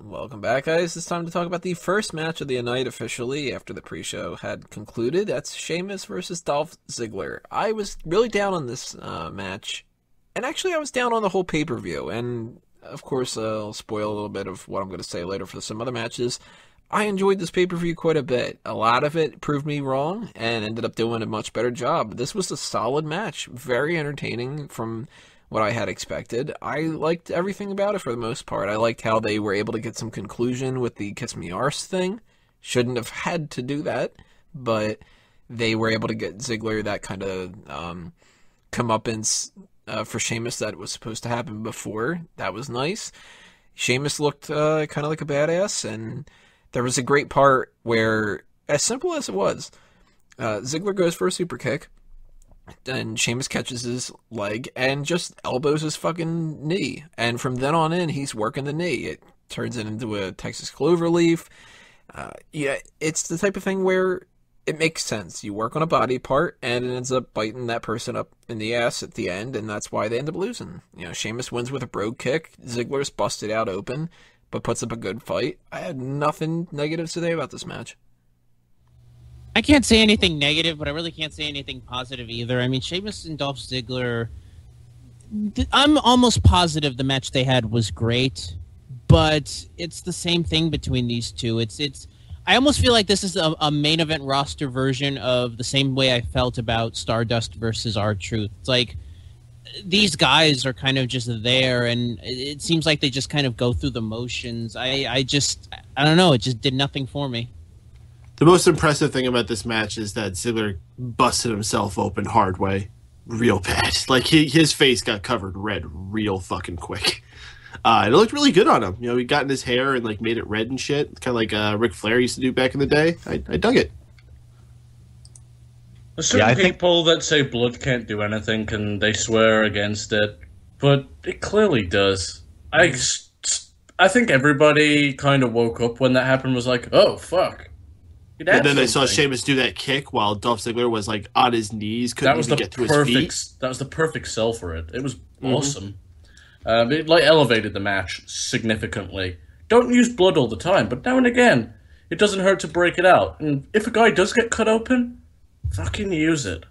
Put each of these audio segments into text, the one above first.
Welcome back, guys. It's time to talk about the first match of the night officially after the pre-show had concluded. That's Sheamus versus Dolph Ziggler. I was really down on this match, and actually I was down on the whole pay-per-view. And of course, I'll spoil a little bit of what I'm going to say later for some other matches. I enjoyed this pay-per-view quite a bit. A lot of it proved me wrong and ended up doing a much better job. This was a solid match, very entertaining from what I had expected. I liked everything about it for the most part. I liked how they were able to get some conclusion with the Kiss Me Arse thing. Shouldn't have had to do that, but they were able to get Ziggler that kind of comeuppance for Sheamus that was supposed to happen before. That was nice. Sheamus looked kind of like a badass, and there was a great part where, as simple as it was, Ziggler goes for a super kick, and Sheamus catches his leg and just elbows his fucking knee. And from then on in, he's working the knee. It turns it into a Texas cloverleaf. Yeah, it's the type of thing where it makes sense. You work on a body part, and it ends up biting that person up in the ass at the end, and that's why they end up losing. You know, Sheamus wins with a brogue kick. Ziggler's busted out open, but puts up a good fight. I had nothing negative to say about this match. I can't say anything negative, but I really can't say anything positive either. I mean, Sheamus and Dolph Ziggler, I'm almost positive the match they had was great, but it's the same thing between these two. I almost feel like this is a main event roster version of the same way I felt about Stardust versus R-Truth. It's like these guys are kind of just there, and it seems like they just kind of go through the motions. I don't know. It just did nothing for me. The most impressive thing about this match is that Ziggler busted himself open hard way real bad. Like, his face got covered red real fucking quick. It looked really good on him. You know, he got in his hair and, like, made it red and shit. Kind of like Ric Flair used to do back in the day. I dug it. There's certain people that say blood can't do anything and they swear against it, but it clearly does. I think everybody kind of woke up when that happened, was like, oh, fuck. And then they saw Sheamus do that kick while Dolph Ziggler was like on his knees, couldn't even get to his feet. That was the perfect sell for it. It was awesome. It like elevated the match significantly. Don't use blood all the time, but now and again, it doesn't hurt to break it out. And if a guy does get cut open, fucking use it.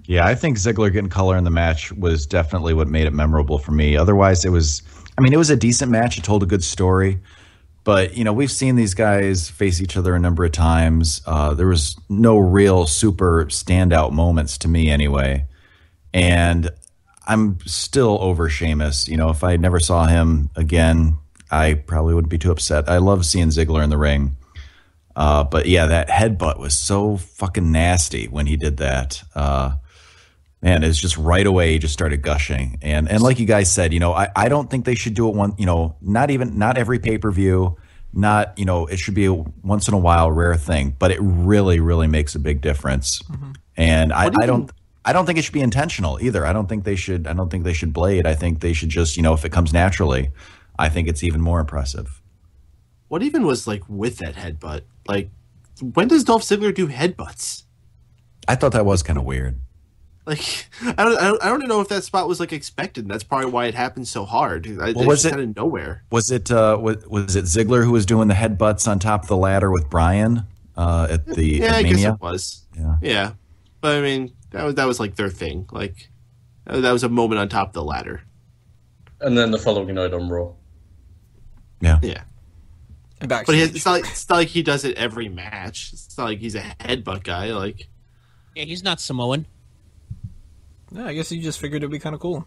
Yeah, I think Ziggler getting color in the match was definitely what made it memorable for me. Otherwise, it was a decent match. It told a good story. But, you know, we've seen these guys face each other a number of times. There was no real super standout moments to me anyway. And I'm still over Sheamus. You know, if I never saw him again, I probably wouldn't be too upset. I love seeing Ziggler in the ring. But, yeah, that headbutt was so fucking nasty when he did that. Man, it's just right away he just started gushing. And like you guys said, you know, I don't think they should do it not every pay-per-view, it should be a once in a while rare thing, but it really, really makes a big difference. Mm-hmm. And I don't think it should be intentional either. I don't think they should blade. I think they should just, if it comes naturally, I think it's even more impressive. What even was like with that headbutt? Like, when does Dolph Ziggler do headbutts? I thought that was kind of weird. Like, I don't know if that spot was like expected. That's probably why it happened so hard. Was it out of nowhere? Was it Ziggler who was doing the headbutts on top of the ladder with Bryan at the I Mania? guess it was. Yeah. But I mean, that was like their thing. Like, that was a moment on top of the ladder. And then the following night on Raw. Yeah. But it's not like he does it every match. It's not like he's a headbutt guy. Like, yeah, he's not Samoan. Yeah, I guess he just figured it'd be kind of cool.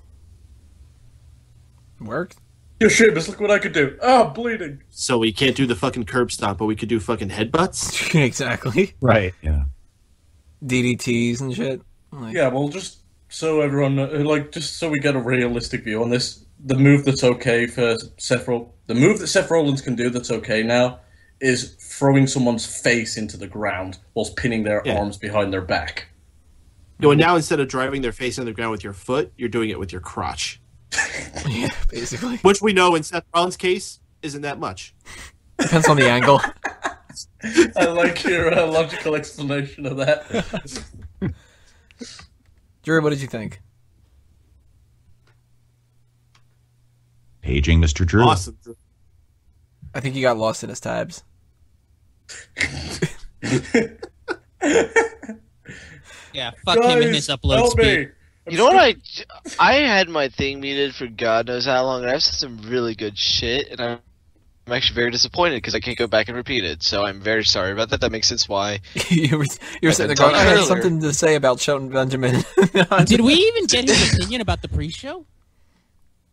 Worked. Yo, Sheamus, look what I could do. Oh, bleeding. So we can't do the fucking curb stomp, but we could do fucking headbutts? Exactly. Right, yeah. DDTs and shit. Yeah, well, just so everyone, just so we get a realistic view on this, the move that's okay for the move that Seth Rollins can do that's okay now is throwing someone's face into the ground whilst pinning their arms behind their back. And now instead of driving their face on the ground with your foot, you're doing it with your crotch. Yeah, basically. Which we know in Seth Rollins' case isn't that much. Depends on the angle. I like your logical explanation of that. Drew, what did you think? Paging Mr. Drew. Awesome. I think he got lost in his tabs. Yeah, fuck him and his upload help speed. me. You know what? I had my thing muted for God knows how long, and I've said some really good shit, and I'm actually very disappointed because I can't go back and repeat it. So I'm very sorry about that. That makes sense why. You're sitting there going, I had something to say about Shelton Benjamin. Did we even get his opinion about the pre-show?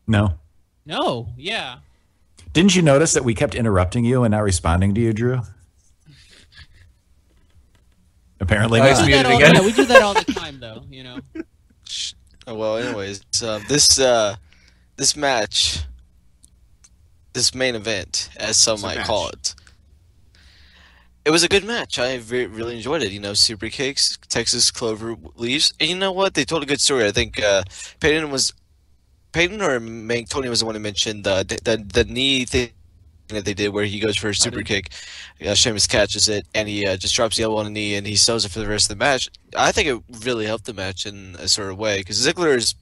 No. No, yeah. Didn't you notice that we kept interrupting you and not responding to you, Drew? Apparently Oh, not. he's muted Yeah, again. we do that all the time, though, you know. Oh, well, anyways, this match, this main event, as some It's a might match. call it, it was a good match. I really enjoyed it. You know, super kicks, Texas Clover leaves, and you know what? They told a good story. I think Peyton or Tony was the one who mentioned the knee thing that they did where he goes for a super kick. Sheamus catches it, and he just drops the elbow on the knee, and he sells it for the rest of the match. I think it really helped the match in a sort of way, because Ziggler is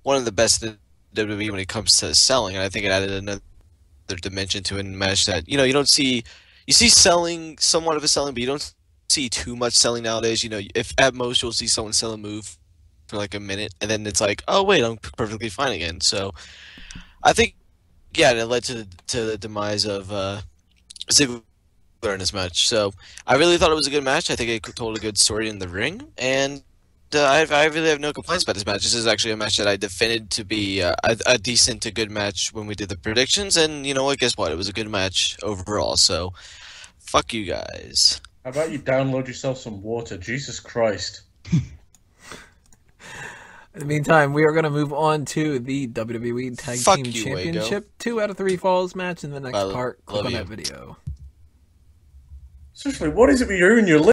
one of the best in WWE when it comes to selling, and I think it added another dimension to a match that, you know, you don't see. You see selling, somewhat of a selling, but you don't see too much selling nowadays. You know, if at most you'll see someone sell a move for like a minute, and then it's like, oh wait, I'm perfectly fine again. So I think, yeah, it led to the demise of Ziggler in this match. So I really thought it was a good match. I think it told a good story in the ring, and I really have no complaints about this match. This is actually a match that I defended to be a decent to good match when we did the predictions, and you know what? Guess what? It was a good match overall. So fuck you guys. How about you download yourself some water? Jesus Christ. In the meantime, we are going to move on to the WWE Tag Fuck Team you, Championship. Waco. 2 out of 3 falls match in the next I part. Click love on you. that video. Seriously, what is it with you and your